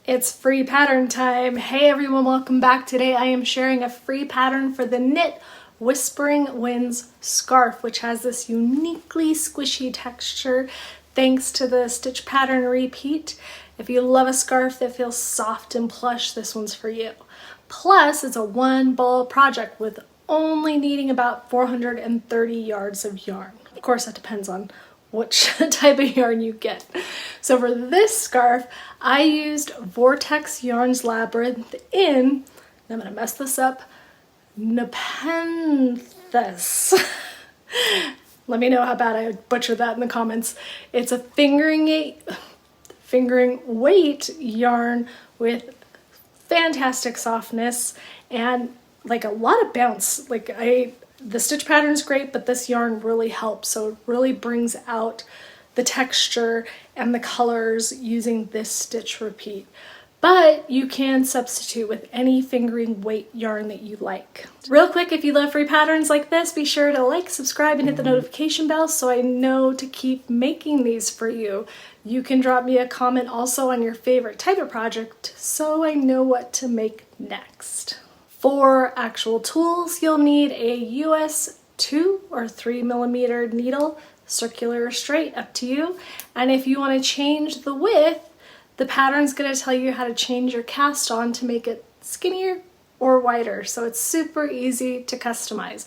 It's free pattern time. Hey everyone, welcome back. Today I am sharing a free pattern for the Knit Whispering Winds scarf, which has this uniquely squishy texture thanks to the stitch pattern repeat. If you love a scarf that feels soft and plush, this one's for you. Plus, it's a one ball project with only needing about 430 yards of yarn. Of course, that depends on which type of yarn you get. So for this scarf, I used Vortex Yarns Labyrinth in, I'm gonna mess this up, Nepenthes. Let me know how bad I butchered that in the comments. It's a fingering weight yarn with fantastic softness and like a lot of bounce. The stitch pattern is great, but this yarn really helps. So it really brings out the texture and the colors using this stitch repeat. But you can substitute with any fingering weight yarn that you like. Real quick, if you love free patterns like this, be sure to like, subscribe, and hit the notification bell so I know to keep making these for you. You can drop me a comment also on your favorite type of project so I know what to make next. For actual tools, you'll need a US 2 or 3 millimeter needle, circular or straight, up to you. And if you want to change the width, the pattern's going to tell you how to change your cast on to make it skinnier or wider. So it's super easy to customize.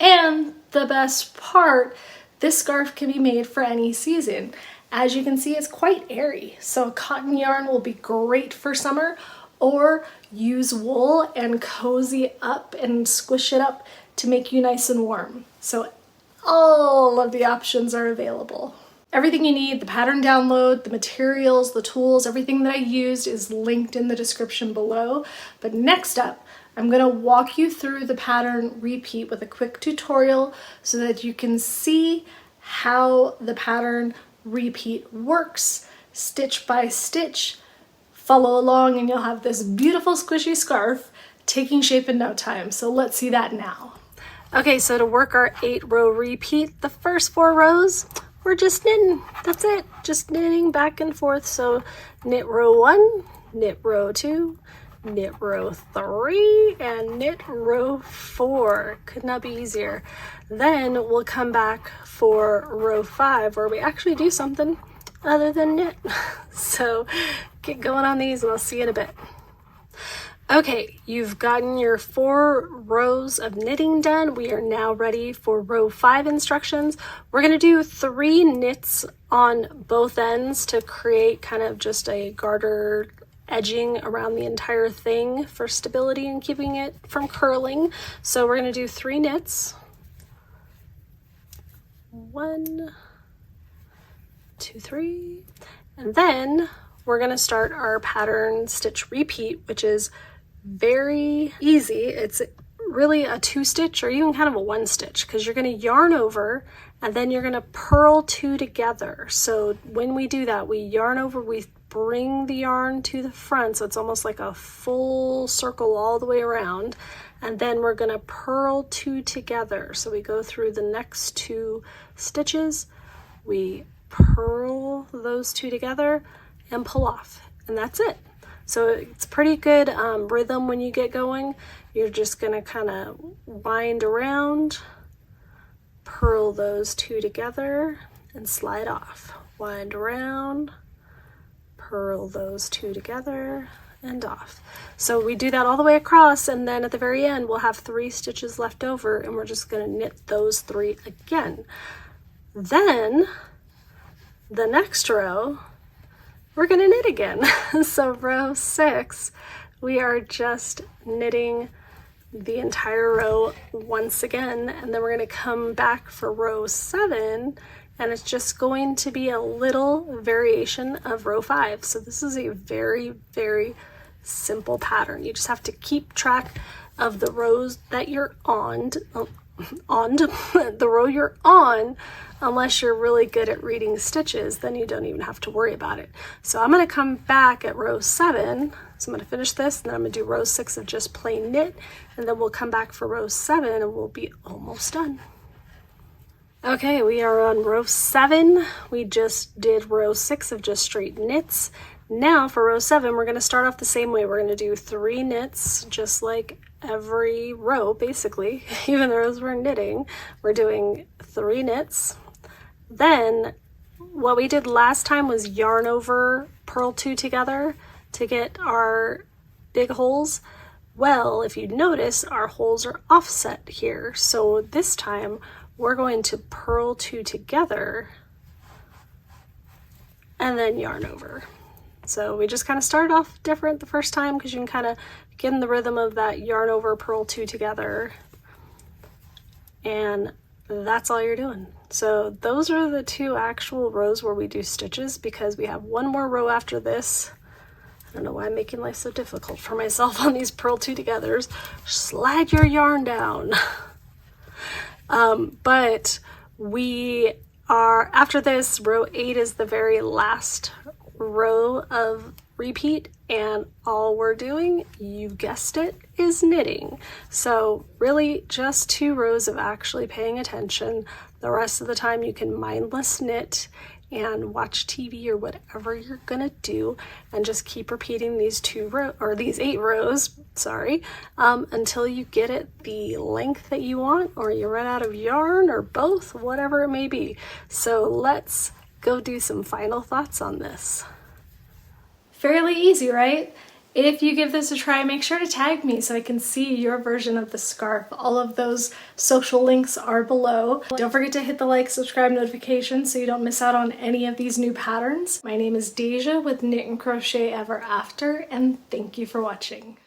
And the best part, this scarf can be made for any season. As you can see, it's quite airy. So cotton yarn will be great for summer, or use wool and cozy up and squish it up to make you nice and warm. So all of the options are available. Everything you need, the pattern download, the materials, the tools, everything that I used is linked in the description below. But next up, I'm gonna walk you through the pattern repeat with a quick tutorial so that you can see how the pattern repeat works, stitch by stitch. Follow along and you'll have this beautiful squishy scarf taking shape in no time. So let's see that now. Okay, so to work our 8-row repeat, the first 4 rows, we're just knitting. That's it, just knitting back and forth. So knit row 1, knit row 2, knit row 3, and knit row 4. Could not be easier. Then we'll come back for row 5 where we actually do something other than knit. So get going on these and I'll see you in a bit. Okay, you've gotten your 4 rows of knitting done. We are now ready for row 5 instructions. We're going to do 3 knits on both ends to create kind of just a garter edging around the entire thing for stability and keeping it from curling. So we're going to do 3 knits. 1, 2, 3, and then we're going to start our pattern stitch repeat, which is very easy. It's really a 2-stitch or even kind of a 1-stitch because you're going to yarn over and then you're going to purl 2 together. So when we do that, we yarn over, we bring the yarn to the front, so it's almost like a full circle all the way around, and then we're going to purl 2 together. So we go through the next 2 stitches, we purl those 2 together and pull off, and that's it. So it's pretty good rhythm when you get going. You're just gonna kind of wind around, purl those 2 together and slide off. Wind around, purl those 2 together and off. So we do that all the way across, and then at the very end we'll have 3 stitches left over and we're just gonna knit those 3 again. Then the next row, we're gonna knit again. So row 6, we are just knitting the entire row once again, and then we're gonna come back for row 7, and it's just going to be a little variation of row 5. So this is a very, very simple pattern. You just have to keep track of the rows that you're on the row you're on. Unless you're really good at reading stitches, then you don't even have to worry about it. So I'm going to come back at row 7. So I'm going to finish this, and then I'm going to do row 6 of just plain knit, and then we'll come back for row 7 and we'll be almost done. Okay, we are on row 7. We just did row 6 of just straight knits. Now for row 7, we're going to start off the same way. We're going to do 3 knits, just like every row basically. Even though we're knitting, we're doing 3 knits. Then what we did last time was yarn over, purl 2 together to get our big holes. Well, if you notice, our holes are offset here. So this time we're going to purl 2 together and then yarn over. So we just kind of started off different the first time because you can kind of get in the rhythm of that yarn over, purl 2 together, and that's all you're doing. So those are the 2 actual rows where we do stitches, because we have 1 more row after this. I don't know why I'm making life so difficult for myself on these purl 2 togethers. Slide your yarn down. But we are, after this, row 8 is the very last row of repeat, and all we're doing, you guessed it, is knitting. So really just 2 rows of actually paying attention. The rest of the time you can mindless knit and watch TV or whatever you're gonna do, and just keep repeating these 8 rows, sorry, until you get it the length that you want, or you run out of yarn, or both, whatever it may be. So let's go do some final thoughts on this. Fairly easy, right? If you give this a try, make sure to tag me so I can see your version of the scarf. All of those social links are below. Don't forget to hit the like, subscribe, notification so you don't miss out on any of these new patterns. My name is Deja with Knit and Crochet Ever After, and thank you for watching.